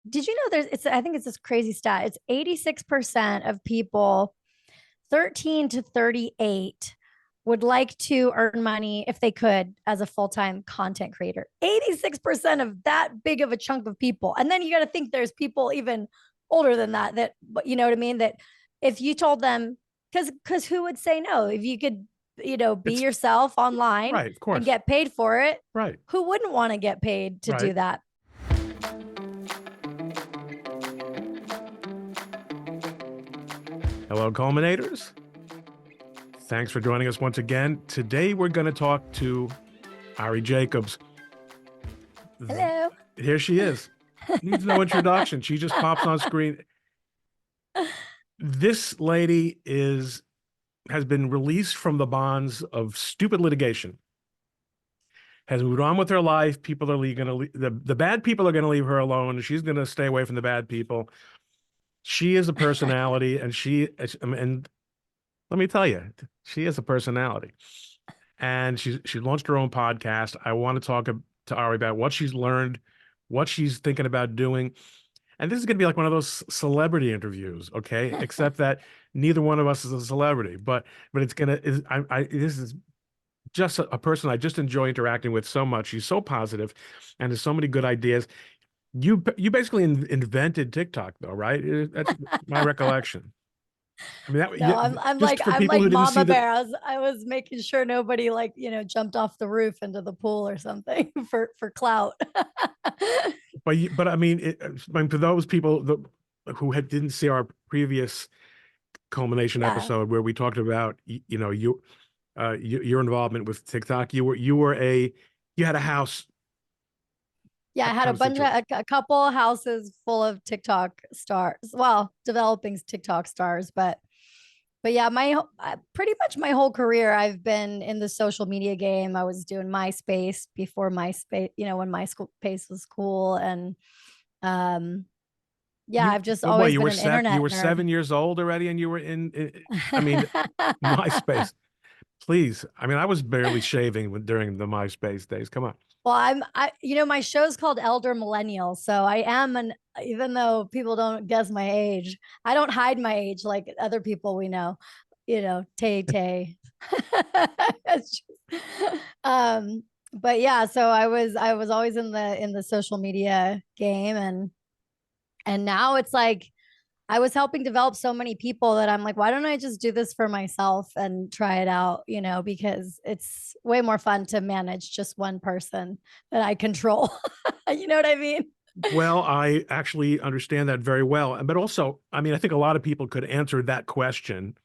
did you know I think it's this crazy stat. It's 86% of people 13 to 38 would like to earn money if they could as a full-time content creator. 86% of that big of a chunk of people. And then you got to think there's people even older than that, you know what I mean? That if you told them, because who would say no? If you could, be It's yourself online right, of and course. get paid for it, Right, who wouldn't want to get paid to do right. that? Hello, culminators. Thanks for joining us once again. Today we're going to talk to Ari Jacobs. Hello. Here she is. Needs no introduction. She just pops on screen. This lady has been released from the bonds of stupid litigation. Has moved on with her life. People are going to the bad people are going to leave her alone. She's going to stay away from the bad people. She is a personality, and let me tell you, she is a personality. And she launched her own podcast. I want to talk to Ari about what she's learned, what she's thinking about doing. And this is going to be like one of those celebrity interviews, okay? Except that neither one of us is a celebrity, but it's gonna. This is just a person I just enjoy interacting with so much. She's so positive, and has so many good ideas. You basically invented TikTok, though, right? That's my recollection. I mean, No, I'm just like for I'm people like who didn't see Mama the. Bear. I was making sure nobody jumped off the roof into the pool or something for clout. But I mean, I mean, for those people who didn't see our previous culmination Yeah. episode where we talked about your involvement with TikTok, you had a house Yeah, I had a bunch situation. of a couple houses full of TikTok stars. Well, developing TikTok stars, but yeah, pretty much my whole career I've been in the social media game. I was doing MySpace before MySpace, when MySpace was cool, and um yeah, You I've just what? always been an You internet were nerd. 7 years old already, and you were I mean, MySpace. Please, I mean, I was barely shaving during the MySpace days. Come on. Well, my show's called Elder Millennial. So even though people don't guess my age, I don't hide my age like other people we know, Tay Tay. um, but yeah, so I was always in the social media game, and now it's like I was helping develop so many people that I'm like, why don't I just do this for myself and try it out, because it's way more fun to manage just one person that I control. You know what I mean? Well, I actually understand that very well. But also, I mean, I think a lot of people could answer that question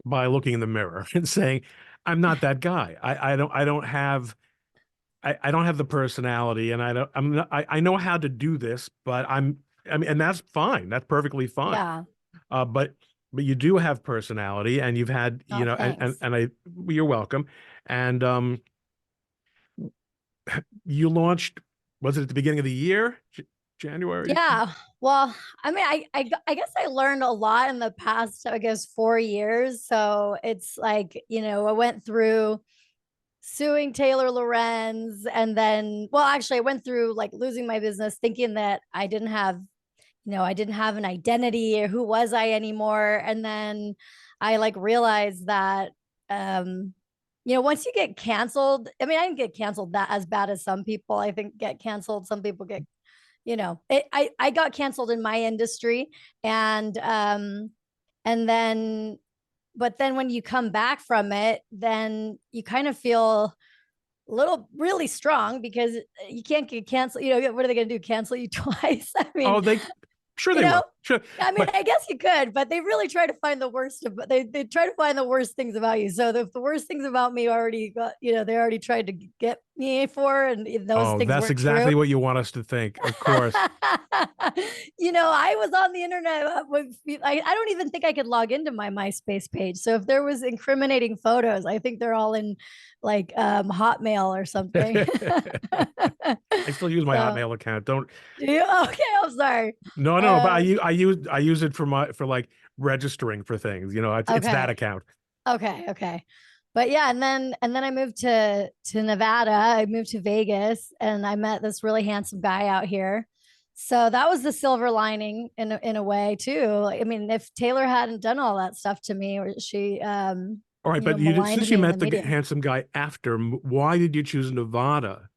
by looking in the mirror and saying, I'm not that guy. I don't have the personality, and I know how to do this, but I mean, and that's fine. That's perfectly fine. Yeah. But you do have personality, and you've had, Oh, thanks. you're welcome. And you launched, was it at the beginning of the year? January? Yeah. Well, I mean, I guess I learned a lot in the past, I guess, 4 years. So it's like, I went through suing Taylor Lorenz, and then, well, actually, I went through like losing my business, thinking that I didn't have an identity, or who was I anymore. And then I like realized that, once you get canceled, I mean, I didn't get canceled that as bad as some people, I think, get canceled. Some people get, I got canceled in my industry. And then, but then when you come back from it, then you kind of feel little really strong, because you can't get canceled. What are they going to do? Cancel you twice? I mean, Oh, sure you they know, will. Sure. I mean, But I guess you could, but they really try to find the worst of they try to find the worst things about you. So if the worst things about me already got, they already tried to get me for, and those oh, things that's weren't true. exactly what you want us to think. Of course. I was on the internet with, I don't even think I could log into my MySpace page. So if there was incriminating photos, I think they're all in like Hotmail or something. I still use my So, Hotmail account. Don't. okay, I'm sorry. No, but Um, I use it for like registering for things. It's that okay. account. Okay. But yeah, and then I moved to Nevada. I moved to Vegas, and I met this really handsome guy out here. So that was the silver lining in a way too. Like, I mean, if Taylor hadn't done all that stuff to me, or she All right, but maligned since you me in the met the media. handsome guy after, why did you choose Nevada?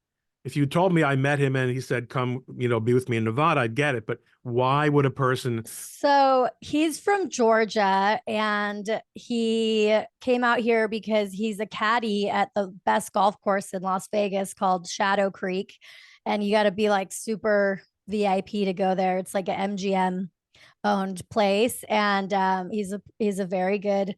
If you told me I met him and he said, "Come, be with me in Nevada," I'd get it. But why would a person? So he's from Georgia and he came out here because he's a caddy at the best golf course in Las Vegas called Shadow Creek. And you got to be like super VIP to go there. It's like an MGM owned place. And he's a very good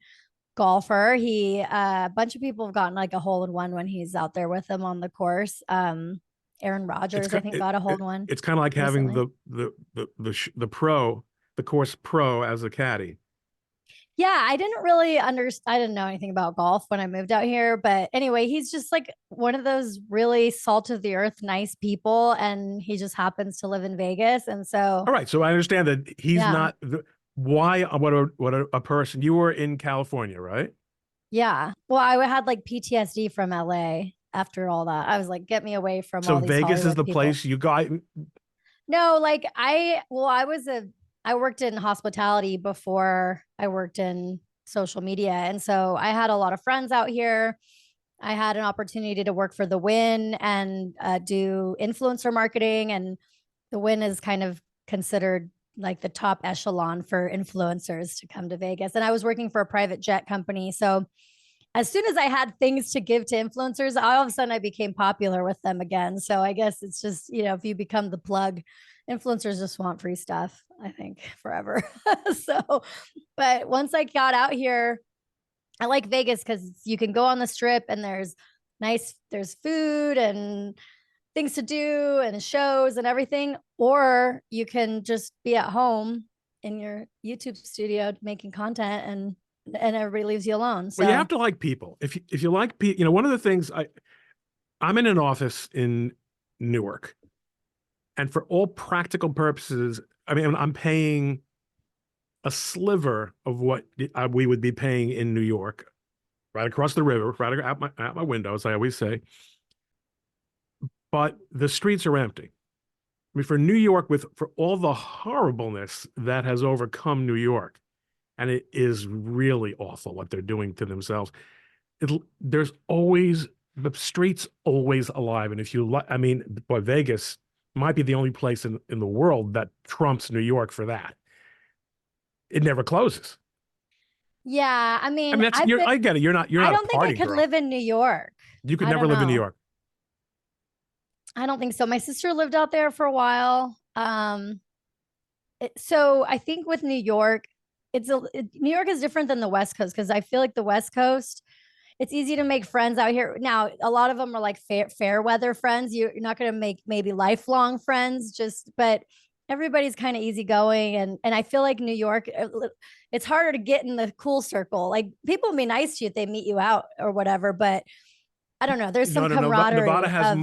golfer. A bunch of people have gotten like a hole in one when he's out there with them on the course. Aaron It's Rodgers, I think, got a hole in one it's kind of like having recently. the course pro as a caddy. Yeah, I didn't really understand. I didn't know anything about golf when I moved out here. But anyway, he's just like one of those really salt of the earth, nice people. And he just happens to live in Vegas. And so, All right, so I understand that he's yeah, not why what a person you were in California, right? yeah. Well, I had like PTSD from LA after all that. I was like, get me away from So all these Vegas is Hollywood the people. place you got. No, like I worked in hospitality before I worked in social media. And so I had a lot of friends out here. I had an opportunity to work for the Win and do influencer marketing. And the Win is kind of considered like the top echelon for influencers to come to Vegas. And I was working for a private jet company. So as soon as I had things to give to influencers, all of a sudden I became popular with them again. So I guess it's just, if you become the plug, influencers just want free stuff, I think, forever. So, but once I got out here, I like Vegas because you can go on the strip and there's food and things to do and shows and everything, or you can just be at home in your YouTube studio making content and everybody leaves you alone. Well, you have So to like people. If you like people, one of the things I'm in an office in Newark, and for all practical purposes, I mean, I'm paying a sliver of what we would be paying in New York, right across the river, right out my window, as I always say. But the streets are empty. I mean, for New York, for all the horribleness that has overcome New York, and it is really awful what they're doing to themselves. There's always the streets always alive, and if you I mean, boy, Vegas might be the only place in the world that trumps New York for that. It never closes. yeah, I I mean, mean, I get it. You're I not a don't think I party could girl. live in New York. You could I never don't live in New know. York. I don't think so. My sister lived out there for a while. So I think with New York, New York is different than the West Coast because I feel like the West Coast, it's easy to make friends out here. Now, a lot of them are like fair weather friends. You're not going to make maybe lifelong friends, but everybody's kind of easygoing. And I feel like New York, it's harder to get in the cool circle. Like people will be nice to you if they meet you out or whatever, but I don't know. There's some No, no, no. Nevada camaraderie has,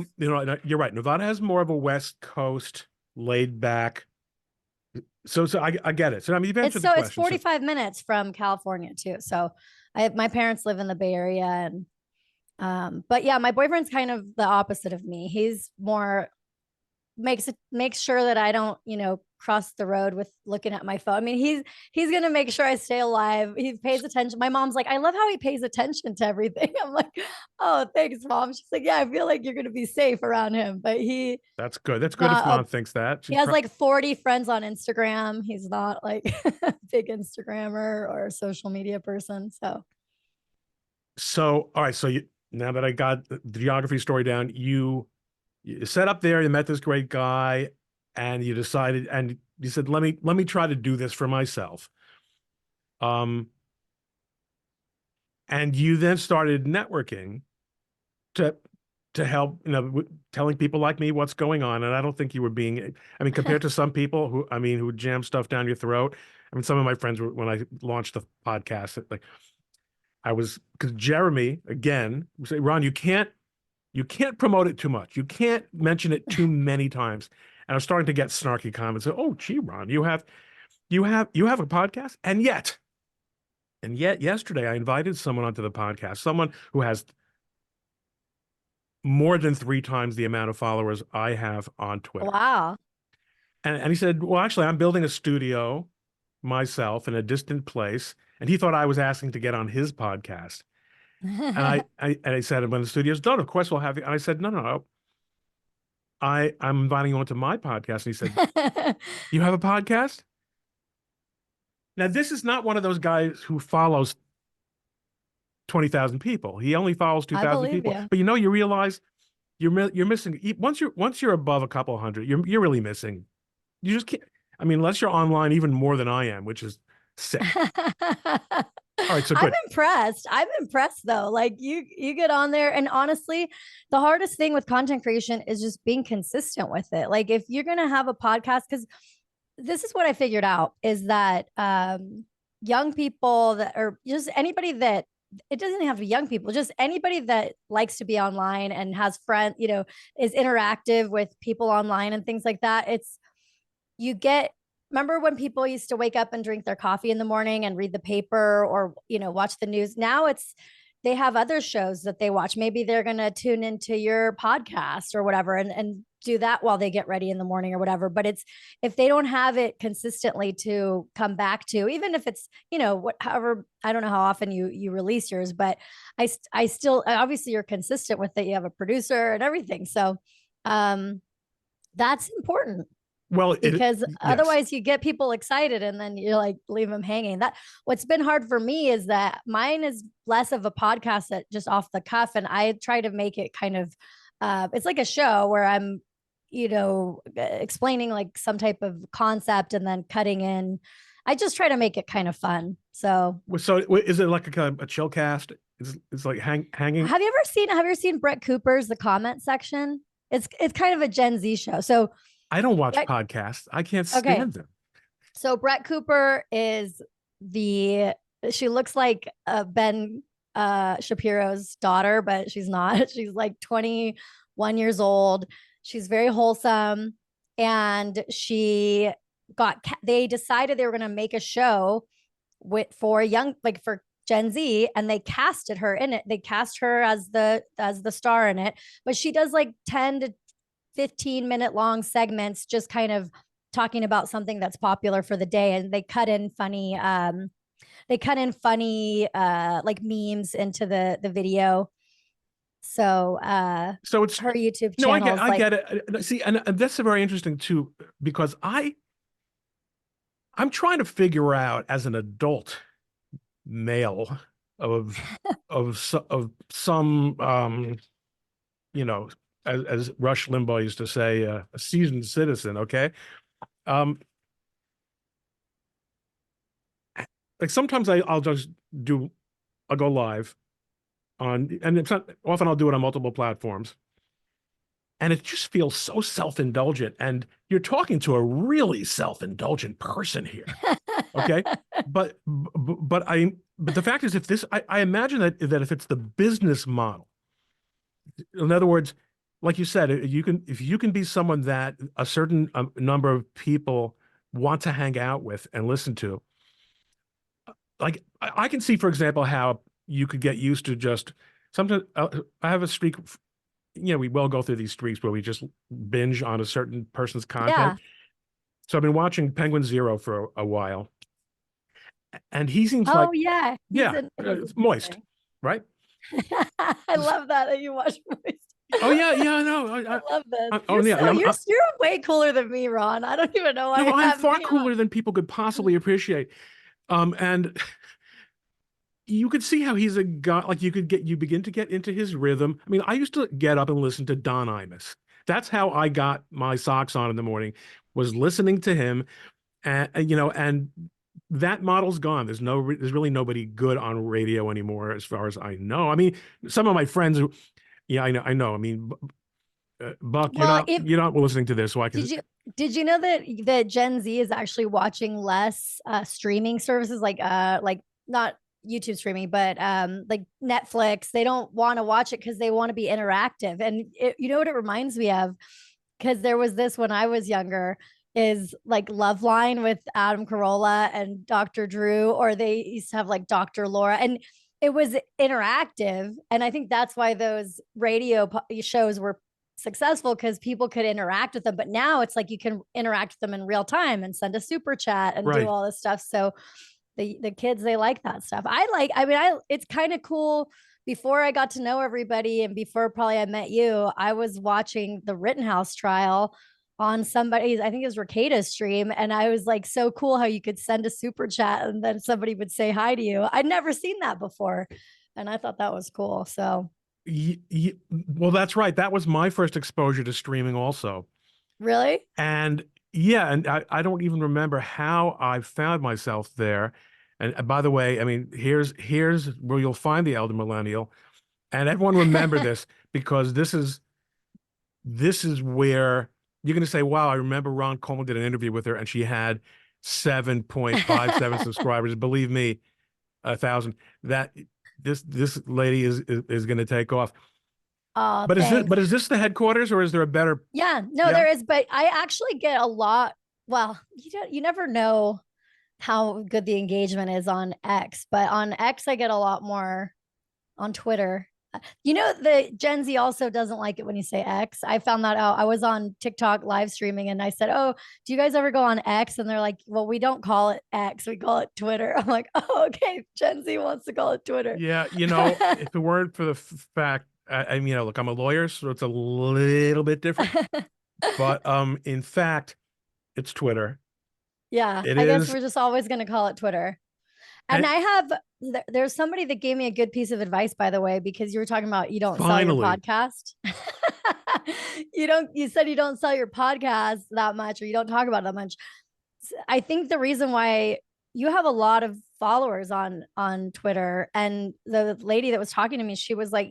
of, you're right. Nevada has more of a West Coast laid back. So I get it. So I mean, you've answered the it's question. So 45 minutes from California too. So my parents live in the Bay Area and but yeah, my boyfriend's kind of the opposite of me. He's more makes sure that I don't, cross the road with looking at my phone. I mean, he's gonna make sure I stay alive. He pays attention. My mom's like, I love how he pays attention to everything. I'm like, oh, thanks, mom. She's like, yeah, I feel like you're gonna be safe around him. But he's that's good. That's good if not mom a thinks that. he has like 40 friends on Instagram. He's not like a big Instagrammer or social media person. So So, all right. So now that I got the geography story down, you set up there, you met this great guy, and you decided, and you said, let me try to do this for myself. Um, and you then started networking to help, telling people like me what's going on. And I don't think you were being, I mean, compared to some people who jam stuff down your throat. I mean, some of my friends were, when I launched the podcast, like because Jeremy again would say, Ron, you can't promote it too much. You can't mention it too many times. And I was starting to get snarky comments. Oh, gee, Ron, you have a podcast, and yet yesterday I invited someone onto the podcast, someone who has more than 3 times the amount of followers I have on Twitter. wow. And he said, well, actually, I'm building a studio myself in a distant place. And he thought I was asking to get on his podcast. And I said, when the studio's done, of course we'll have you. And I said, no, no, no. I'm inviting you onto my podcast. And he said, you have a podcast? Now, this is not one of those guys who follows 20,000 people. He only follows I 2,000 believe people. you. But you realize you're missing once you're above a couple hundred, you're really missing. You just can't. I mean, unless you're online even more than I am, which is sick. All right, so I'm good. impressed. I'm impressed though. Like you get on there, and honestly, the hardest thing with content creation is just being consistent with it. Like if you're gonna have a podcast, because this is what I figured out is that young people that, or just anybody that, it doesn't have to be young people, just anybody that likes to be online and has friends, is interactive with people online and things like that. You get, remember when people used to wake up and drink their coffee in the morning and read the paper or watch the news? Now they have other shows that they watch. Maybe they're going to tune into your podcast or whatever and do that while they get ready in the morning or whatever. But it's, if they don't have it consistently to come back to, even if it's however, I don't know how often you release yours, but I still, obviously you're consistent with it. You have a producer and everything, so that's important, Well, because yes. otherwise you get people excited and then you're like, leave them hanging. That what's been hard for me is that mine is less of a podcast that just off the cuff, and I try to make it kind of it's like a show where I'm explaining like some type of concept and then cutting in. I just try to make it kind of fun. So Is it like a chill cast? It's like hanging. have you ever seen Brett Cooper's The Comment Section? It's kind of a Gen Z show. So I don't watch Brett, podcasts. I can't okay, stand them. so Brett Cooper is she looks like Ben Shapiro's daughter, but she's not. She's like 21 years old. She's very wholesome. And they decided they were going to make a show for young, like for Gen Z, and they casted her in it. They cast her as the star in it, but she does like 10 to 15-minute long segments, just kind of talking about something that's popular for the day. And they cut in funny like memes into the video. So So it's her YouTube no, channel is I like, get it. See, and that's very interesting too, because I'm trying to figure out as an adult male of of some you know as Rush Limbaugh used to say, a seasoned citizen. Okay, um, like sometimes I'll go live on, and it's not often I'll do it on multiple platforms, and it just feels so self-indulgent, and you're talking to a really self-indulgent person here. Okay, but the fact is, if this I imagine that if it's the business model, in other words, like you said, if you can be someone that a certain number of people want to hang out with and listen to, like I can see, for example, how you could get used to just sometimes. I have a streak. We will go through these streaks where we just binge on a certain person's content. yeah. So I've been watching Penguin Zero for a while, and he seems like, Oh yeah, yeah, he's moist, interesting. right? I love that you watch movies. Oh yeah, yeah, no, I love this. oh You're yeah, so you're way cooler than me, Ron. I don't even know why no, you I'm have far me cooler than people could possibly appreciate. And you could see how he's a guy, like you begin to get into his rhythm. I mean, I used to get up and listen to Don Imus. That's how I got my socks on in the morning, was listening to him. And and that model's gone. There's really nobody good on radio anymore, as far as I know. I mean, some of my friends, yeah, I know. I mean, Buck, Well, if you're not listening to this, so I can. did you did you know that Gen Z is actually watching less streaming services, like not YouTube streaming, but like Netflix? They don't want to watch it because they want to be interactive. And you know what it reminds me of? Because there was this when I was younger, is like Loveline with Adam Carolla and Dr. Drew, or they used to have like Dr. Laura, and it was interactive. And I think that's why those shows were successful because people could interact with them. But now it's like you can interact with them in real time and send a super chat and do Right. all this stuff. So the kids, they like that stuff. I mean, I it's kind of cool. Before I got to know everybody and before probably I met you, I was watching the Rittenhouse trial on somebody's, I think it was Ricada's stream. And I was like, so cool how you could send a super chat and then somebody would say hi to you. I'd never seen that before. And I thought that was cool. So Well, that's right. That was my first exposure to streaming also. really? And yeah, and I don't even remember how I found myself there. And by the way, I mean, here's where you'll find the elder millennial. And everyone remember this because this is where you're going to say, wow, I remember Ron Coleman did an interview with her and she had 7.57 subscribers. Believe me, 1,000. That this lady is going to take off. Oh, But thanks. is this the headquarters or is there a better? Yeah, no, Yeah, there is, but I actually get a lot. Well, you never know how good the engagement is on X, but on X I get a lot more on Twitter. You know, the Gen Z also doesn't like it when you say X. I found that out. I was on TikTok live streaming and I said, "Oh, do you guys ever go on X?" And they're like, "Well, we don't call it X. We call it Twitter." I'm like, "Oh, okay. Gen Z wants to call it Twitter." yeah. If it weren't for the fact, I mean, look, I'm a lawyer, so it's a little bit different. But in fact, it's Twitter. Yeah, It I guess is, we're just always going to call it Twitter. And and I have there's somebody that gave me a good piece of advice, by the way, because you were talking about you don't sell your finally, podcast. You said you don't sell your podcast that much or you don't talk about it that much. I think the reason why you have a lot of followers on Twitter, and the lady that was talking to me, she was like,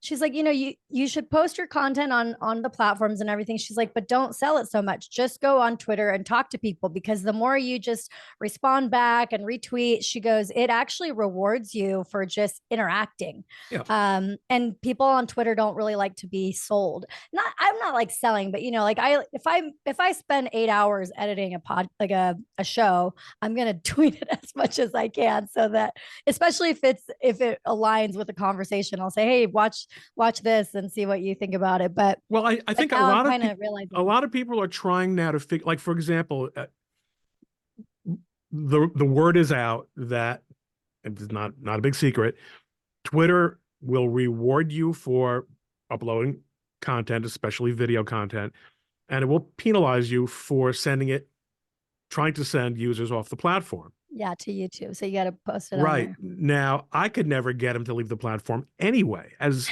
she's like, you should post your content on the platforms and everything. She's like, but don't sell it so much. Just go on Twitter and talk to people because the more you just respond back and retweet, she goes, it actually rewards you for just interacting. yeah. And people on Twitter don't really like to be sold. Not, I'm not like selling, but like if I spend 8 hours editing a pod like a show, I'm gonna tweet it as much as I can so that especially if it aligns with the conversation, I'll say, hey, watch this and see what you think about it. But Well, I but think now I'm kind of a realizing, lot of people are trying now to figure, like, for example, the word is out that it's not a big secret. Twitter will reward you for uploading content, especially video content, and it will penalize you for trying to send users off the platform. yeah, to YouTube. So you got to post it on Right. there. Now, I could never get him to leave the platform anyway. As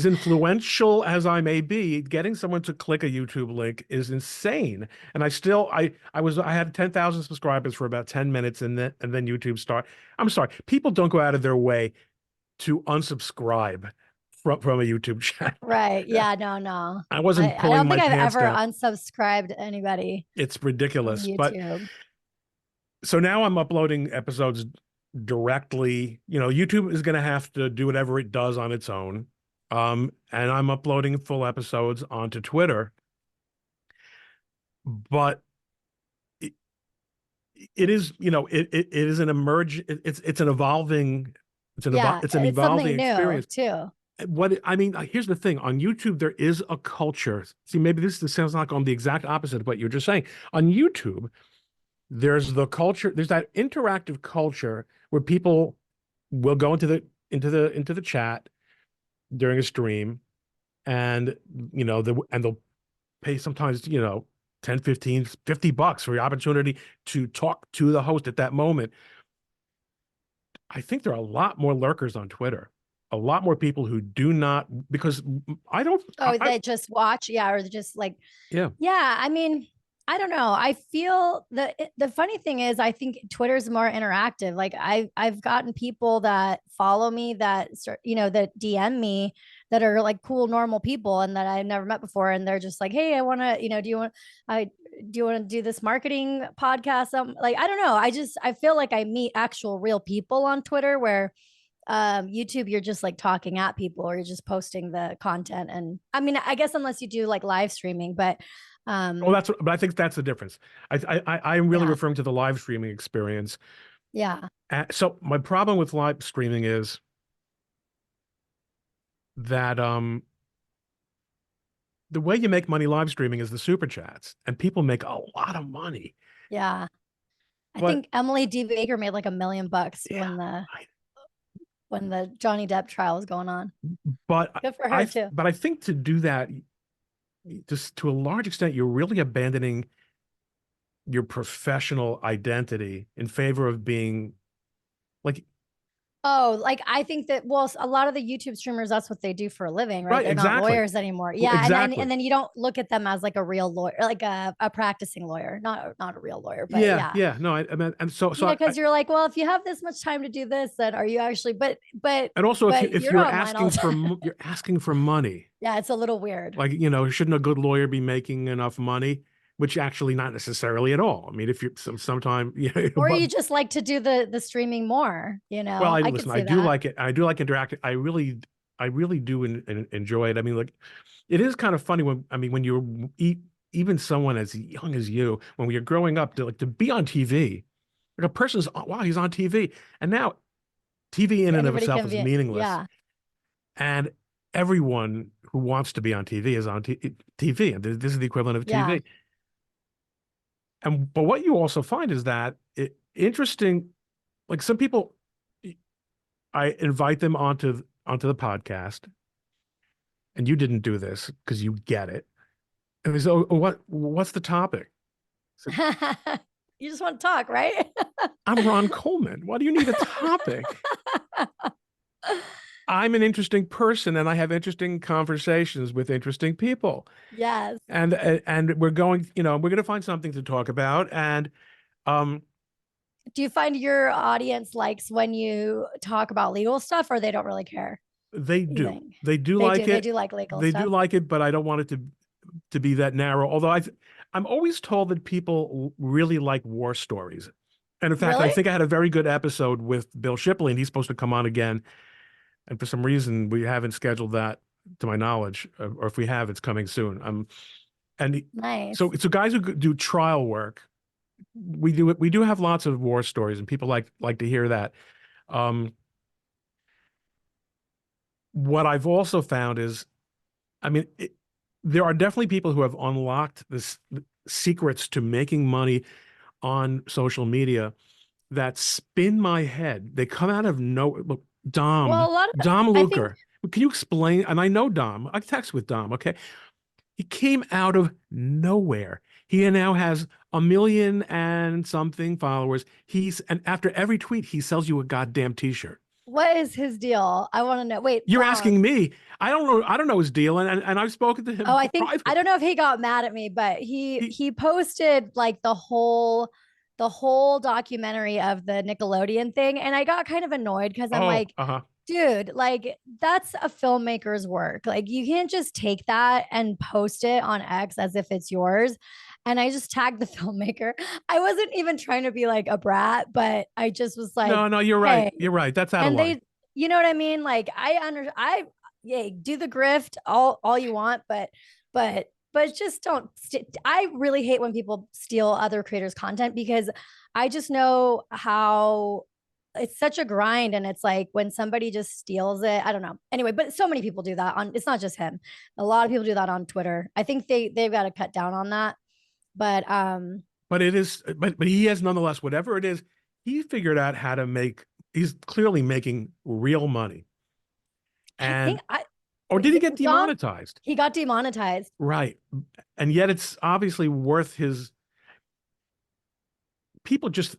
influential as I may be, getting someone to click a YouTube link is insane. And I had 10,000 subscribers for about 10 minutes and then YouTube start. I'm sorry. People don't go out of their way to unsubscribe from a YouTube channel. Right. Yeah, no, no. I I, wasn't I pulling don't think my I've pants ever down. unsubscribed anybody It's from ridiculous. But YouTube. so now I'm uploading episodes directly. YouTube is going to have to do whatever it does on its own. And I'm uploading full episodes onto Twitter. But it, it is, it is an it's an evolving, Yeah, it's an it's evolving something new experience. too. What I mean, here's the thing: on YouTube, there is a culture. See, maybe this sounds like on the exact opposite of what you're just saying. On YouTube, there's the culture, there's that interactive culture where people will go into the chat during a stream and they'll pay sometimes 10, 15, $50 for the opportunity to talk to the host at that moment. I think there are a lot more lurkers on Twitter, a lot more people who do not, because I don't Oh, I they just watch, yeah, or just like, yeah. yeah. I mean, I don't know. I feel the funny thing is, I think Twitter's more interactive. Like I've gotten people that follow me that that DM me that are like cool, normal people and that I've never met before, and they're just like, hey, I want to, I do you want to do this marketing podcast? Like, I don't know. I feel like I meet actual real people on Twitter where YouTube you're just like talking at people or you're just posting the content. And I mean, I guess unless you do like live streaming, but Well, um but I think that's the difference. I'm really yeah, referring to the live streaming experience. yeah, So my problem with live streaming is that the way you make money live streaming is the super chats, and people make a lot of money. Yeah. I But think Emily D. Baker made like $1 million yeah, when the Johnny Depp trial was going on. but Good for her too. I think to do that, just to a large extent, you're really abandoning your professional identity in favor of being like, Oh, like I think that well, a lot of the YouTube streamers, that's what they do for a living, right? right, They're not exactly, lawyers anymore. Yeah, and exactly. then you don't look at them as like a real lawyer, like a practicing lawyer, not a real lawyer, but Yeah, yeah. yeah. No, I mean, and Yeah, because you're like, well, if you have this much time to do this, then are you actually and also but if you're you're online all asking the for time. you're asking for money, Yeah, it's a little weird. like, shouldn't a good lawyer be making enough money? Which actually not necessarily at all. I mean, if you sometime, Or but you just like to do the streaming more, well, I I could listen. I see do that. like it. I do like interacting. I really do enjoy it. I mean, like, it is kind of funny when I mean when you eat even someone as young as you when you're growing up to be on TV. Like a person's wow, he's on TV, and now TV in and of Everybody itself can is be, meaningless, yeah. and everyone who wants to be on TV is on TV, and this is the equivalent of Yeah. TV. And but what you also find is that interesting, like some people, I invite them onto the podcast, and you didn't do this because you get it. And they say, "Oh, what's the topic?" I said, You just want to talk, right? "I'm Ron Coleman. Why do you need a topic? I'm an interesting person, and I have interesting conversations with interesting people, Yes. and we're going, we're going to find something to talk about, and um, Do you find your audience likes when you talk about legal stuff or they don't really care? they You do, think they do they like do? They it, do like legal stuff. but I don't want it to be that narrow. Although I'm always told that people really like war stories. And in fact, I Really? think I had a very good episode with Bill Shipley, and he's supposed to come on again. And for some reason, we haven't scheduled that to my knowledge, or if we have, it's coming soon. And Nice. so guys who do trial work, we do have lots of war stories, and people like to hear that. Um, what I've also found is, I mean, there are definitely people who have unlocked this secrets to making money on social media that spin my head. They come out of no look, Well, a lot of Dom I think Luker. Can you explain? And I know Dom. I text with Dom. Okay. He came out of nowhere. He now has 1 million and something followers. And after every tweet, he sells you a goddamn t-shirt. what is his deal? I want to know. Wait, You're asking me. I don't know. I don't know his deal. And I've spoken to oh, him I think I don't privately. know if he got mad at me, but he He, he posted like the whole documentary of the Nickelodeon thing, and I got kind of annoyed because I'm oh, like, uh-huh. dude, like that's a filmmaker's work. Like you can't just take that and post it on X as if it's yours. And I just tagged the filmmaker. I wasn't even trying to be like a brat, but I just was like, No, no, you're right. hey, You're right. That's out of and line. they, you know what I mean? Like I yeah, do the grift all you want, but just don't. I really hate when people steal other creators' content because I just know how it's such a grind, and it's like when somebody just steals it. I don't know. Anyway, but so many people do that on. It's not just him. A lot of people do that on Twitter. I think they've got to cut down on that. But But it is, but he has nonetheless, whatever it is, he figured out how to make, he's clearly making real money. I think And, or did he get Dom, demonetized? he got demonetized. Right. And yet it's obviously worth his, people just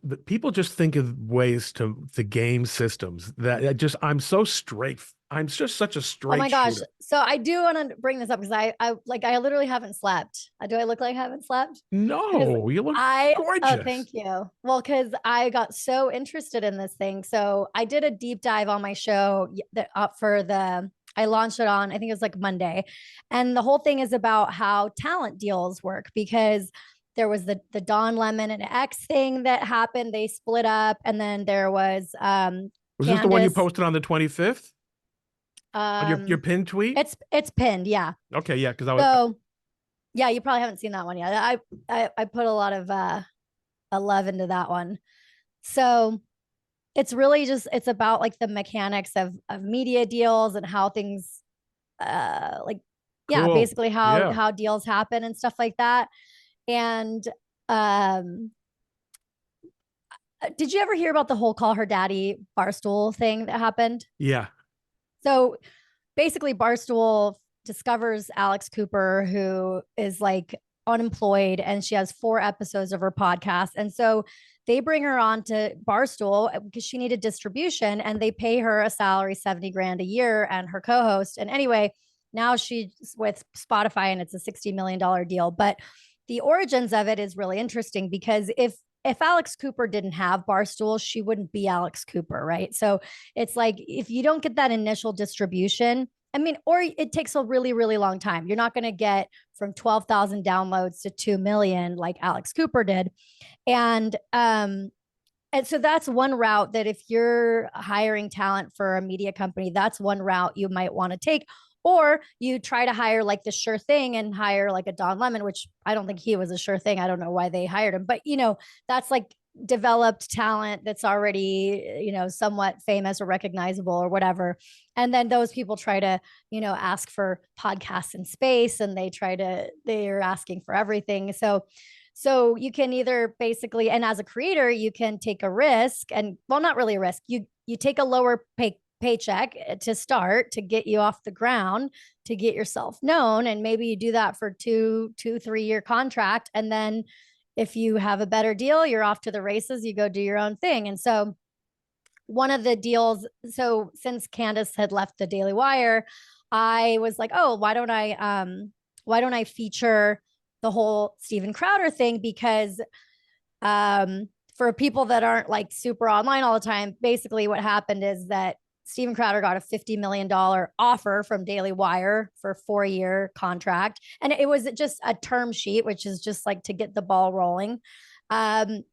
think of ways to game systems that I'm so straight. I'm just such a Oh my straight gosh. shooter. So I do want to bring this up because I literally haven't slept. Do I look like I haven't slept? Because No, you look oh, gorgeous. thank you. Well, because I got so interested in this thing. So I did a deep dive on my show I launched it on, I think it was like Monday. And the whole thing is about how talent deals work because there was the Don Lemon and X thing that happened. They split up. And then there was Was this the one you Candace. posted on the 25th on your Um, pinned tweet? it's pinned, yeah. Okay, yeah, because I was, So yeah, you probably haven't seen that one yet. I put a lot of love into that one. So it's really just it's about like the mechanics of media deals and how things like yeah, Cool. basically Yeah. how deals happen and stuff like that. And um did you ever hear about the whole call her daddy Barstool thing that happened? Yeah. So basically Barstool discovers Alex Cooper, who is like unemployed, and she has 4 episodes of her podcast. And so they bring her on to Barstool because she needed distribution, and they pay her a salary 70 grand a year and her co-host. And anyway, now she's with Spotify and it's a $60 million deal. But the origins of it is really interesting because if Alex Cooper didn't have Barstool, she wouldn't be Alex Cooper, right? So it's like if you don't get that initial distribution, I mean, or it takes a really, really long time. You're not going to get from 12,000 downloads to 2 million like Alex Cooper did. And and so that's one route that if you're hiring talent for a media company, that's one route you might want to take. Or you try to hire like the sure thing and hire like a Don Lemon, which I don't think he was a sure thing. I don't know why they hired him, but that's like developed talent that's already, somewhat famous or recognizable or whatever. And then those people try to, ask for podcasts in space, and they're asking for everything. So you can either basically, and as a creator, you can take a risk, and well, not really a risk. You take a lower paycheck to start to get you off the ground, to get yourself known, and maybe you do that for 3 year contract, and then if you have a better deal, you're off to the races. You go do your own thing. And so one of the deals, so since Candace had left the Daily Wire, I was like, oh, why don't I feature the whole Steven Crowder thing? Because for people that aren't like super online all the time, basically what happened is that Steven Crowder got a $50 million offer from Daily Wire for a 4 year contract. And it was just a term sheet, which is just like to get the ball rolling. And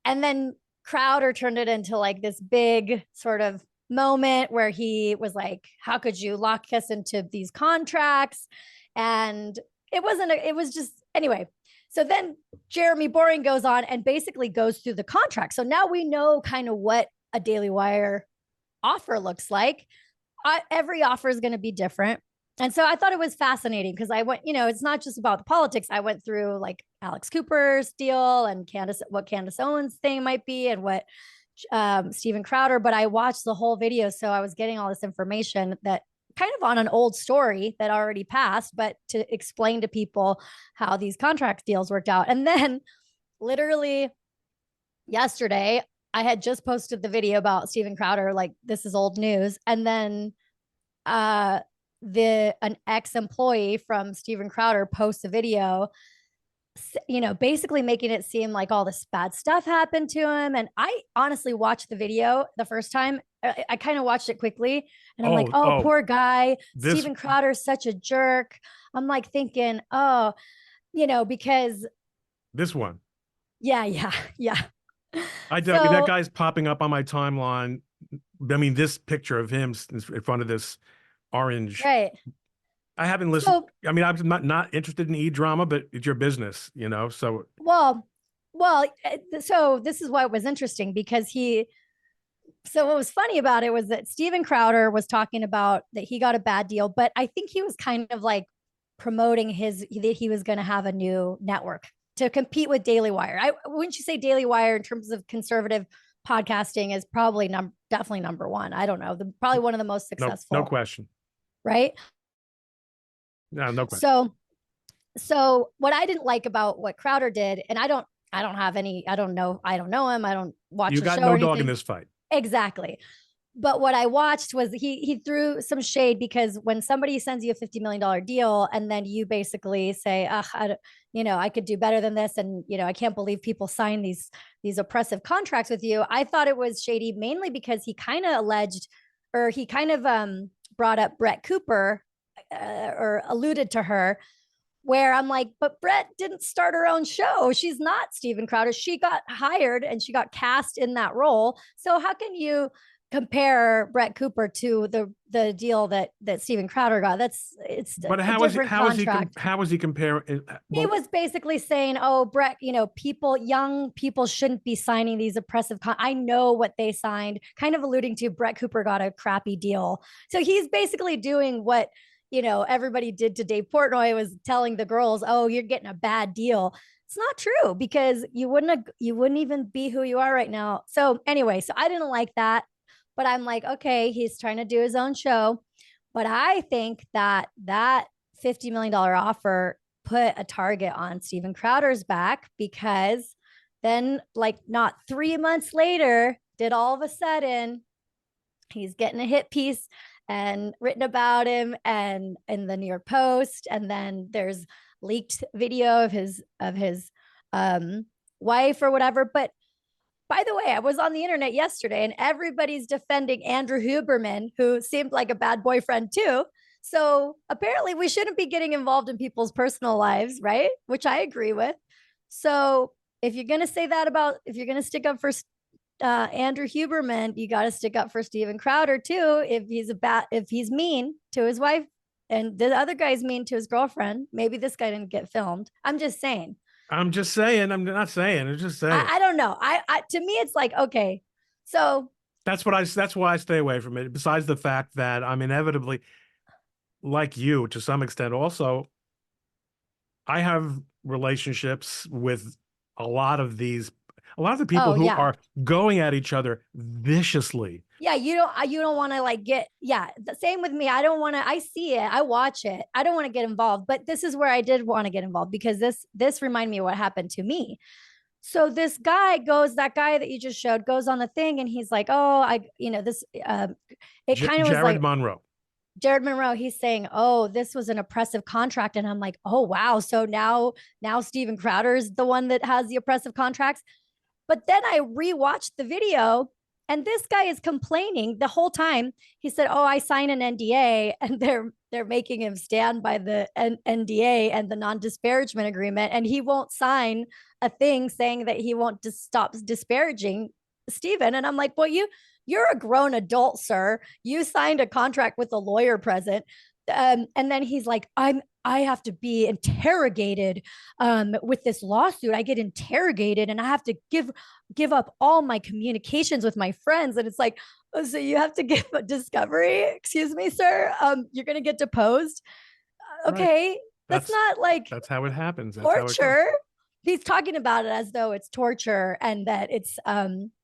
then Crowder turned it into like this big sort of moment where he was like, how could you lock us into these contracts? And it was just, anyway. So then Jeremy Boring goes on and basically goes through the contract. So now we know kind of what a Daily Wire offer looks like. Every offer is going to be different. And so I thought it was fascinating because I went, it's not just about the politics. I went through like Alex Cooper's deal and what Candace Owens thing might be, and what Steven Crowder, but I watched the whole video. So I was getting all this information that kind of on an old story that already passed, but to explain to people how these contract deals worked out. And then literally yesterday, I had just posted the video about Steven Crowder, like this is old news. And then an ex-employee from Steven Crowder posts a video, basically making it seem like all this bad stuff happened to him. And I honestly watched the video the first time. I kind of watched it quickly, and I'm like, oh, poor guy. This Steven Crowder is such a jerk. I'm like thinking, oh, because this one. yeah, yeah, yeah. I mean, that So guy's popping up on my timeline. I mean, this picture of him in front of this orange. right. I haven't listened. So I mean, I'm not interested in e-drama, but it's your business, So so this is why it was interesting because so what was funny about it was that Steven Crowder was talking about that he got a bad deal, but I think he was kind of like promoting that he was going to have a new network to compete with Daily Wire. Wouldn't you say Daily Wire in terms of conservative podcasting is probably definitely number one. I don't know, probably one of the most successful. No question. Right? No question. So what I didn't like about what Crowder did, and I don't have any, I don't know him. I don't watch You the got show no or dog in anything. this fight. Exactly. But what I watched was he threw some shade because when somebody sends you a $50 million deal and then you basically say, I could do better than this. And, I can't believe people sign these oppressive contracts with you. I thought it was shady mainly because he kind of alleged, or he kind of brought up Brett Cooper or alluded to her, where I'm like, but Brett didn't start her own show. She's not Steven Crowder. She got hired and she got cast in that role. So how can you compare Brett Cooper to the deal that Steven Crowder got? It's But a different contract. how is he comparing? He was basically saying, "Oh, Brett, young people shouldn't be signing these oppressive. I know what they signed." Kind of alluding to Brett Cooper got a crappy deal, so he's basically doing what everybody did to Dave Portnoy was telling the girls, oh, you're getting a bad deal. It's not true because you wouldn't even be who you are right now. So anyway, so I didn't like that, but I'm like, okay, he's trying to do his own show. But I think that $50 million offer put a target on Steven Crowder's back, because then, like, not 3 months later, did all of a sudden he's getting a hit piece and written about him and in the New York Post, and then there's leaked video of his wife or whatever. But by the way, I was on the internet yesterday and everybody's defending Andrew Huberman, who seemed like a bad boyfriend too. So apparently we shouldn't be getting involved in people's personal lives, right? Which I agree with. So if you're going to stick up for Andrew Huberman, you got to stick up for Steven Crowder too. If he's mean to his wife and the other guy's mean to his girlfriend, maybe this guy didn't get filmed. I'm just saying. I'm just saying. I'm not saying. I'm just saying. I don't know. To me, it's like, okay, so That's why I stay away from it. Besides the fact that I'm inevitably, like you, to some extent, also, I have relationships with a lot of the people oh who yeah, are going at each other viciously. yeah. You don't want to like get, yeah. The same with me. I don't want to. I see it. I watch it. I don't want to get involved. But this is where I did want to get involved, because this reminded me of what happened to me. So that guy that you just showed goes on the thing and he's like, oh, this, it kind of was Jared like Monroe. Jared Monroe, he's saying, oh, this was an oppressive contract. And I'm like, oh, wow. So now Steven Crowder's the one that has the oppressive contracts. But then I rewatched the video and this guy is complaining the whole time. He said, oh, I signed an NDA, and they're making him stand by the NDA and the non-disparagement agreement. And he won't sign a thing saying that he won't stop disparaging Steven. And I'm like, well, you're a grown adult, sir. You signed a contract with a lawyer present. And then he's like, I have to be interrogated with this lawsuit. I get interrogated and I have to give up all my communications with my friends. And it's like, oh, so you have to give a discovery? Excuse me, sir. You're gonna get deposed. Right. Okay. That's not like That's how it happens. That's how it goes. torture. He's talking about it as though it's torture, and that it's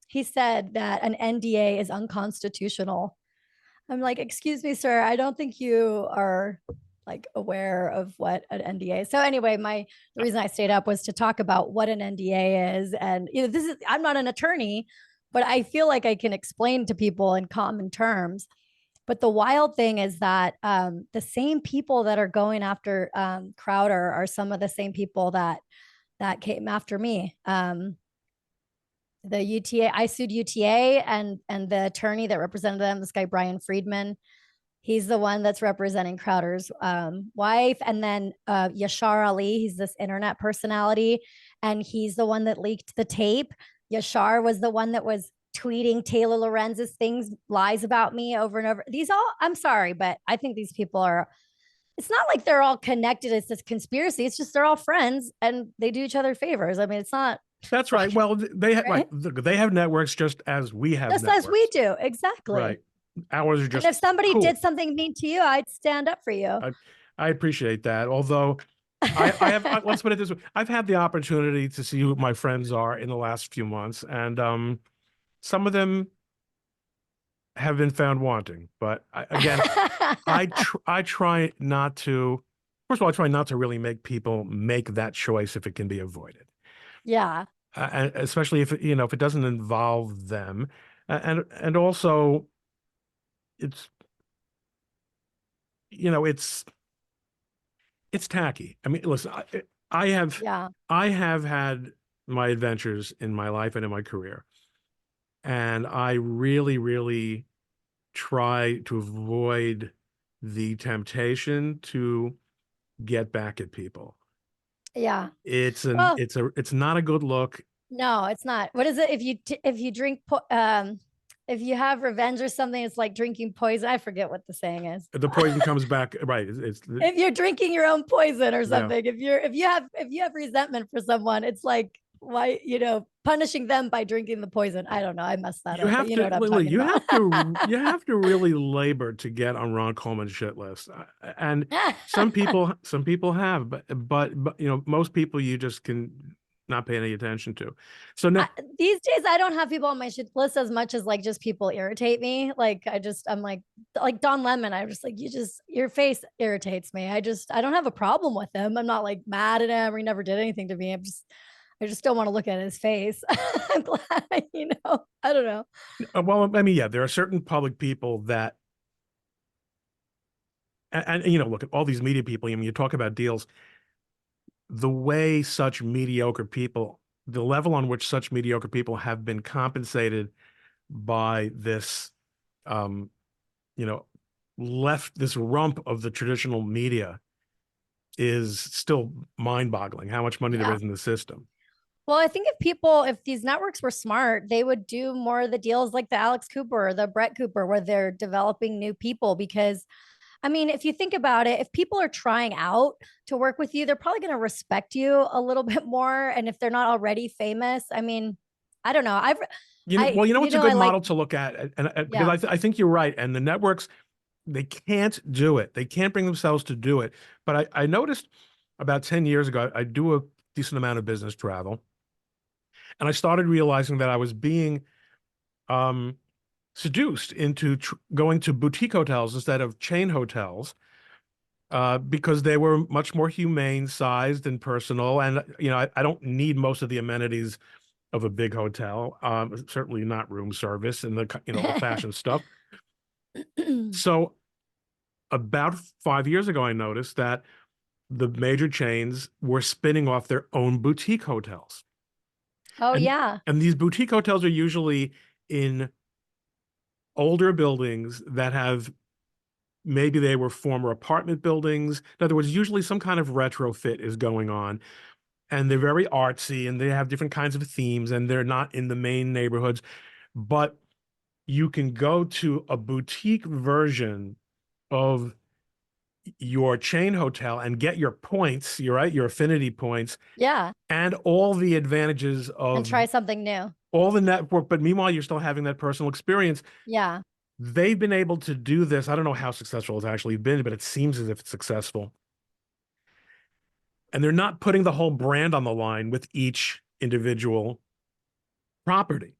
he said that an NDA is unconstitutional. I'm like, excuse me, sir. I don't think you are like aware of what an NDA is. So anyway, the reason I stayed up was to talk about what an NDA is. And I'm not an attorney, but I feel like I can explain to people in common terms. But the wild thing is that the same people that are going after Crowder are some of the same people that came after me. The UTA, I sued UTA, and the attorney that represented them, this guy Brian Friedman, he's the one that's representing Crowder's wife. And then Yashar Ali, he's this internet personality, and he's the one that leaked the tape. Yashar was the one that was tweeting Taylor Lorenz's lies about me over and over. I'm sorry, but I think these people it's not like they're all connected. It's this conspiracy. It's just they're all friends and they do each other favors. I mean, it's not. That's right. Well, they have Right? they have networks just as we have Just networks. as we do. Exactly. Right. Ours are just And if somebody cool. did something mean to you, I'd stand up for you. I appreciate that. Although I have, let's put it this way. I've had the opportunity to see who my friends are in the last few months, and some of them have been found wanting. But I try not to. First of all, I try not to really make people make that choice if it can be avoided. Yeah. Especially if if it doesn't involve them, and also it's it's tacky. I mean, listen, Yeah. I have had my adventures in my life and in my career, and I really, really try to avoid the temptation to get back at people. Yeah. It's Well, it's not a good look. no, it's not. What is it? If you drink if you have revenge or something, it's like drinking poison. I forget what the saying is. The poison comes back, right? If you're drinking your own poison or Yeah. something, if you have resentment for someone, it's like why, punishing them by drinking the poison. I don't know. I messed that You up, but have you know to, what I'm Lily, talking about. you have to really labor to get on Ron Coleman's shit list. And some people have, but most people you just can not pay any attention to. So I, now, these days I don't have people on my shit list as much as like just people irritate me. Like I'm like Don Lemon. I'm just like, your face irritates me. I don't have a problem with him. I'm not like mad at him or he never did anything to me. I just don't want to look at his face. I'm glad, I don't know. well, I mean, yeah, there are certain public people that, and look at all these media people. I mean, you talk about deals, the way such mediocre people, the level on which such mediocre people have been compensated by this, um, you know, left this rump of the traditional media is still mind-boggling. How much money there Yeah. is in the system. Well, I think if these networks were smart, they would do more of the deals like the Alex Cooper or the Brett Cooper, where they're developing new people. Because, I mean, if you think about it, if people are trying out to work with you, they're probably going to respect you a little bit more. And if they're not already famous, I mean, I don't know. Well, what's a good I like, model to look at, and because yeah. I think you're right, and the networks, they can't do it. They can't bring themselves to do it. But I noticed about 10 years ago, I do a decent amount of business travel, and I started realizing that I was being um, seduced into going to boutique hotels instead of chain hotels, because they were much more humane sized and personal. And I don't need most of the amenities of a big hotel. Certainly not room service and the old fashioned stuff. So about 5 years ago, I noticed that the major chains were spinning off their own boutique hotels. Oh, And yeah. and these boutique hotels are usually in older buildings that have, maybe they were former apartment buildings. In other words, usually some kind of retrofit is going on, and they're very artsy and they have different kinds of themes, and they're not in the main neighborhoods. But you can go to a boutique version of your chain hotel and get your points, you're right, your affinity points, Yeah. and all the advantages And of try something new. all the network. But meanwhile, you're still having that personal experience. Yeah. They've been able to do this. I don't know how successful it's actually been, but it seems as if it's successful. And they're not putting the whole brand on the line with each individual property.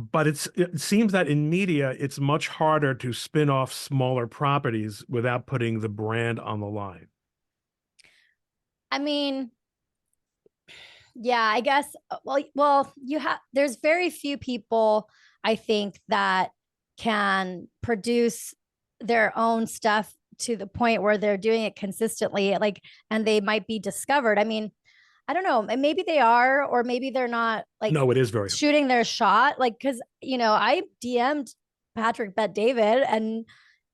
But it seems that in media, it's much harder to spin off smaller properties without putting the brand on the line. I mean, yeah, I guess. Well, there's very few people I think that can produce their own stuff to the point where they're doing it consistently, like, and they might be discovered. I mean, I don't know, maybe they are, or maybe they're not, like, No, it is very. shooting their shot. Like, because I DM'd Patrick Bet David, and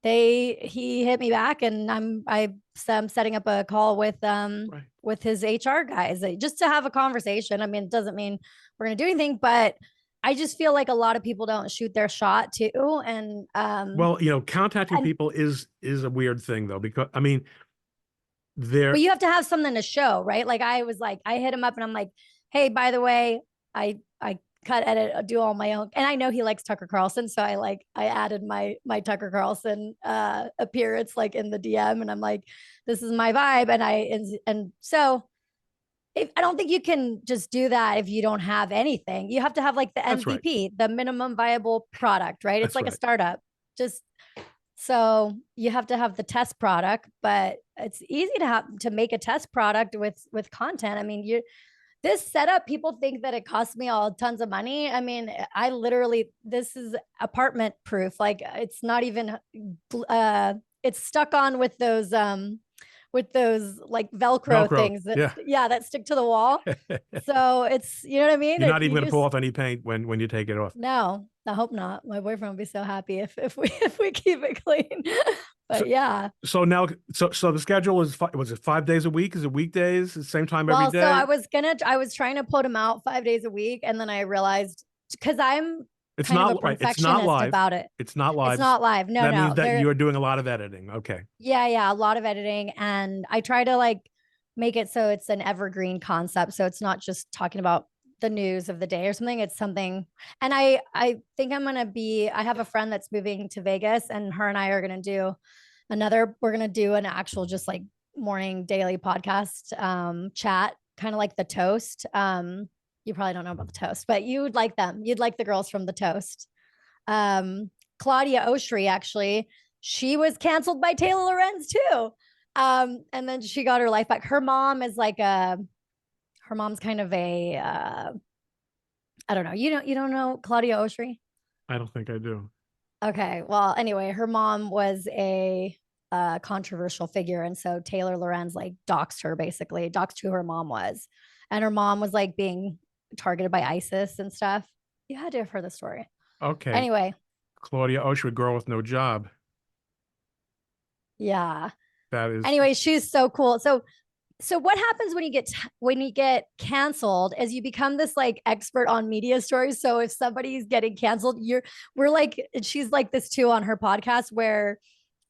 he hit me back, and I'm setting up a call Right. with his HR guys, just to have a conversation. I mean, it doesn't mean we're gonna do anything, but I just feel like a lot of people don't shoot their shot too, and Well, contacting people is a weird thing though, because I mean, but there. you have to have something to show, right? Like, I hit him up and I'm like, hey, by the way, I cut, edit, do all my own, and I know he likes Tucker Carlson, so I added my Tucker Carlson appearance like in the DM, and I'm like, this is my vibe, and so I don't think you can just do that if you don't have anything. You have to have like the That's right. MVP, the minimum viable product, right? It's That's like a right. startup. Just so you have to have the test product, but it's easy to make a test product with content. I mean, you this setup, people think that it costs me all tons of money. I mean, I literally, this is apartment proof. Like, it's not even it's stuck on with those like Velcro Velcro. things that, Yeah. yeah, that stick to the wall. So it's, you know what I mean? You're not even You going to pull just, off any paint when you take it off. no, I hope not. My boyfriend will be so happy if we if we keep it clean. So, But yeah. so now, so the schedule is was it 5 days a week? Is it weekdays? The same time every Well, so day? I was trying to put him out 5 days a week, and then I realized, because I'm It's kind of a not right. It's not perfectionist live. about it. It's not It's live. not live. No, That means no. that you're doing a lot of editing. Okay. Yeah, yeah, a lot of editing, and I try to like make it so it's an evergreen concept. So it's not just talking about the news of the day or something. It's something, and I think I have a friend that's moving to Vegas, and her and I are gonna do we're gonna do an actual just like morning daily podcast chat, kind of like the Toast. You probably don't know about the Toast, but you would like them. You'd like the girls from the Toast. Um, Claudia Oshry, actually, she was canceled by Taylor Lorenz too. And then she got her life back. Her mom's kind of a I don't know. You don't know Claudia Oshry? I don't think I do. Okay. Well, anyway, her mom was a controversial figure, and so Taylor Lorenz like doxed her, basically doxed who her mom was, and her mom was like being targeted by ISIS and stuff. You had to have heard the story. Okay. Anyway, Claudia Oshwood, girl with no job. yeah. That is Anyway, she's so cool. So what happens when you get canceled is you become this like expert on media stories. So if somebody's getting canceled, we're like, she's like this too on her podcast, where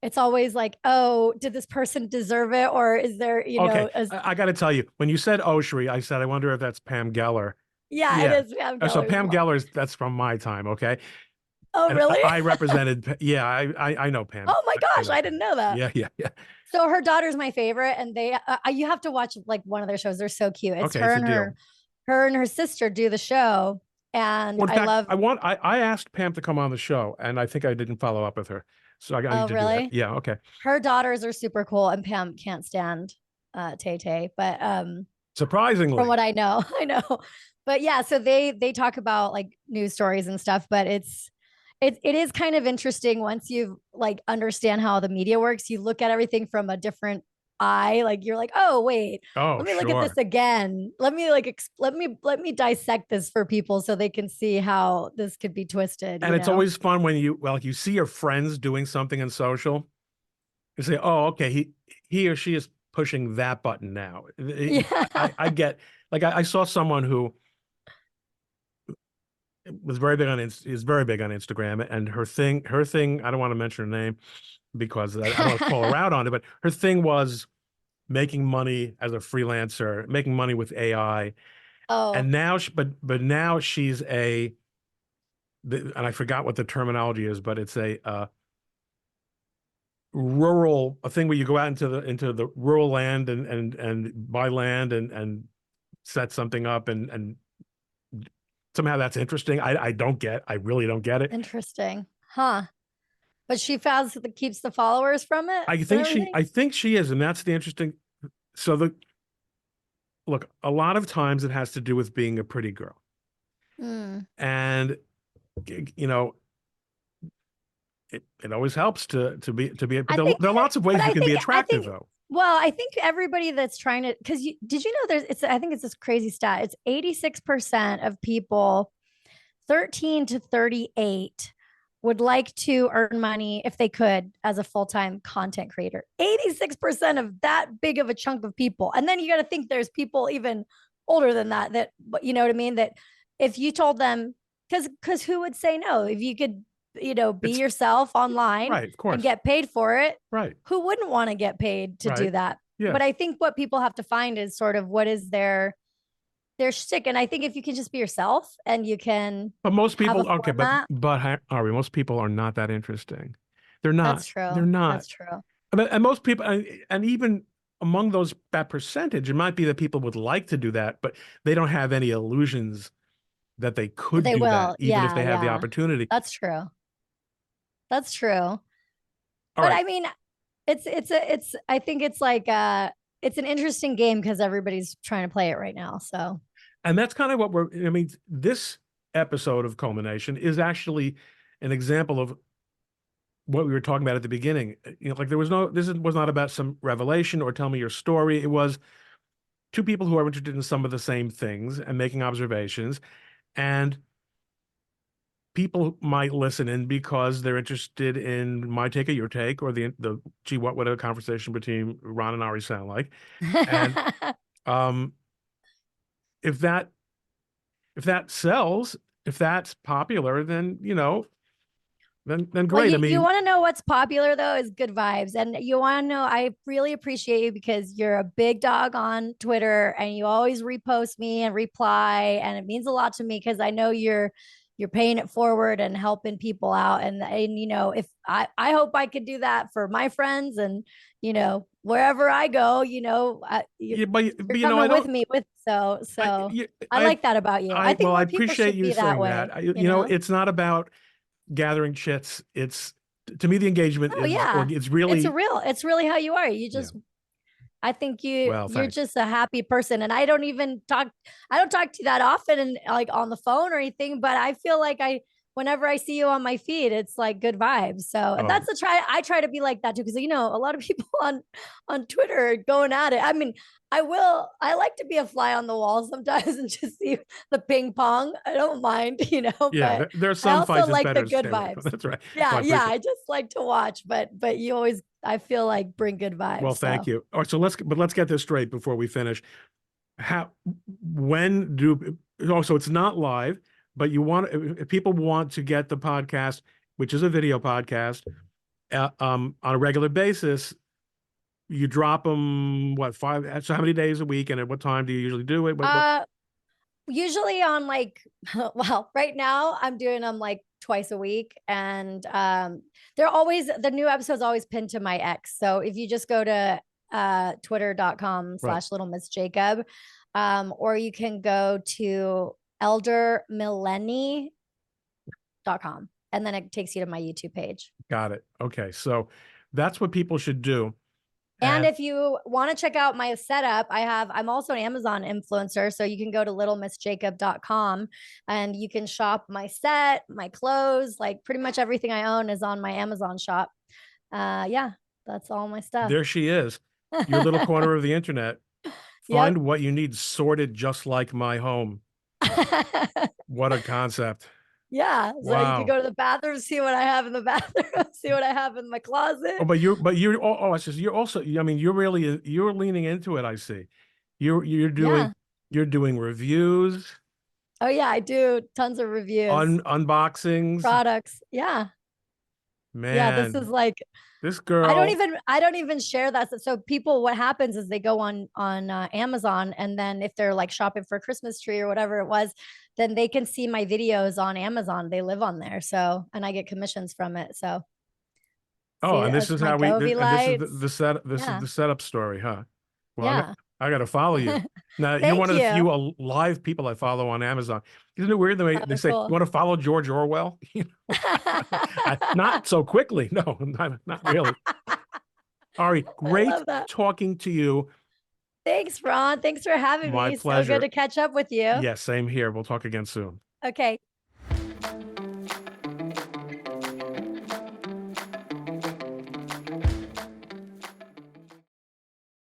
it's always like, oh, did this person deserve it, or is there, okay. I got to tell you, when you said Oshry, I said I wonder if that's Pam Geller. yeah, it Yeah. is Pam So Keller's Pam mom. Geller's that's from my time. Okay. Oh, And really? I represented. Yeah, I know Pam. Oh my I gosh, know I Pam. didn't know that. Yeah, yeah, yeah. So her daughter's my favorite, and you have to watch like one of their shows. They're so cute. It's Okay, it's a deal. her and her sister do the show, and Well, in I fact, love. I asked Pam to come on the show, and I think I didn't follow up with her, so I need Oh, to do that. really? Yeah, okay. Her daughters are super cool, and Pam can't stand Tay Tay, but from Surprisingly, what I know, I know. But yeah, so they talk about like news stories and stuff, but it is kind of interesting once you like understand how the media works. You look at everything from a different eye. Like you're like, oh wait, oh let me look at this sure. again. Let me dissect this for people so they can see how this could be twisted. And it's always fun when you see your friends doing something in social. You say, "Oh, okay, he or she is pushing that button now." Yeah. I get like I saw someone who was very big on is very big on Instagram, and her thing I don't want to mention her name because I don't want to call her out on it, but her thing was making money as a freelancer, making money with AI, Oh, and now but now she's and I forgot what the terminology is, but it's a thing where you go out into the rural land and buy land and set something up and somehow that's interesting. I really don't get it. interesting. Huh. But she fast that keeps the followers from it and everything. I think she is, and that's the interesting. So the look, a lot of times it has to do with being a pretty girl, Mm. and you know it always helps to be. But I think, there are lots of but ways you can be I attractive, think, though. well, I think everybody that's trying to, because did you know I think it's this crazy stat. It's 86% of people 13 to 38 would like to earn money if they could as a full-time content creator. 86% of that big of a chunk of people. And then you got to think there's people even older than that, you know what I mean? That if you told them, because who would say no? If you could, be It's yourself online right, of and course, get paid for it, right, who wouldn't want to get paid to right, do that? But yes. I think what people have to find is sort of what is their shtick. And I think if you can just be yourself and you can But most have a people, okay, format, Ari, most people are not that interesting. They're not. that's They're true. not. That's true. And most people, and even among that percentage, it might be that people would like to do that, but they don't have any illusions that they could They do that, will. even if Yeah, they have the yeah. opportunity. That's true. That's true. All But right, I mean, it's I think it's like it's an interesting game because everybody's trying to play it right now. So and that's kind of what I mean, this episode of Culmination is actually an example of what we were talking about at the beginning. Like this was not about some revelation or tell me your story. It was two people who are interested in some of the same things and making observations. And people might listen in because they're interested in my take or your take or the gee, what would a conversation between Ron and Ari sound like? And um, if that sells, if that's popular, then then Well, great. I you mean, want to know what's popular though is good vibes. And you want to know, I really appreciate you because you're a big dog on Twitter and you always repost me and reply. And it means a lot to me because I know you're paying it forward and helping people out. And you know, if I hope I could do that for my friends and wherever I go, yeah, you're but you know, I coming with don't. me so Yeah, I like that about you. I think well, I more people appreciate should you be that saying that. way, You know, it's not about gathering chits. It's to me the engagement Oh is, or yeah. it's really, It's really how you are. You yeah. just I think Well, you're thanks. just a happy person. And I don't talk to you that often and like on the phone or anything, but I feel like whenever I see you on my feed, it's like good vibes. So Oh, that's I try to be like that too. Cause a lot of people on Twitter are going at it. I mean, I like to be a fly on the wall sometimes and just see the ping pong. I don't mind, yeah. but There are I some also fights it's like better the to good stay away from. vibes. That's right. Yeah, Well, I yeah. appreciate. I just like to watch, but you always I feel like bring good Well, vibes. thank So you. All right, so let's get this straight before we finish. How when do so it's not live, but you want if people want to get the podcast, which is a video podcast, on a regular basis, you drop them what five? So how many days a week, and at what time do you usually do it? What? uh usually on like well, right now I'm doing them like twice a week and the new episodes always pinned to my ex. So if you just go to twitter.com Right. slash little miss Jacob, or you can go to eldermillenny.com and then it takes you to my YouTube page. Got it. Okay, so that's what people should do. And And if you want to check out my setup, I'm also an Amazon influencer. So you can go to littlemissjacob.com and you can shop my set, my clothes, like pretty much everything I own is on my Amazon shop. Yeah, that's all my stuff. there she is, your little corner of the internet. Yep. Find what you need sorted just like my home. What a concept. Yeah. So you could Wow. go to the bathroom, see what I have in the bathroom, see what I have in my Oh, closet. I says you're also, I mean, you're leaning into it, I see. Yeah. You're doing reviews, Oh, yeah. I do tons of reviews, unboxings. products. Yeah. Yeah. This is Man, like, this girl. I don't even share that. So people, what happens is they go on Amazon, and then if they're like shopping for a Christmas tree or whatever it was, then they can see my videos on Amazon. They live on there, so and I get commissions from it. So Oh, see, and this it's is my how we Govee and this is lights. this is Yeah, the setup story, huh? Well, yeah. I got to follow you. Now, you're Thank one of the you. few live people I follow on Amazon. Isn't it weird the way they Oh, say, you cool. want to follow George Orwell? Not so quickly. No, not really. Ari, I great love that. talking to you. Thanks, Ron. Thanks for having My me. So good pleasure. to catch up with you. Yes, same here. We'll talk again soon. Okay.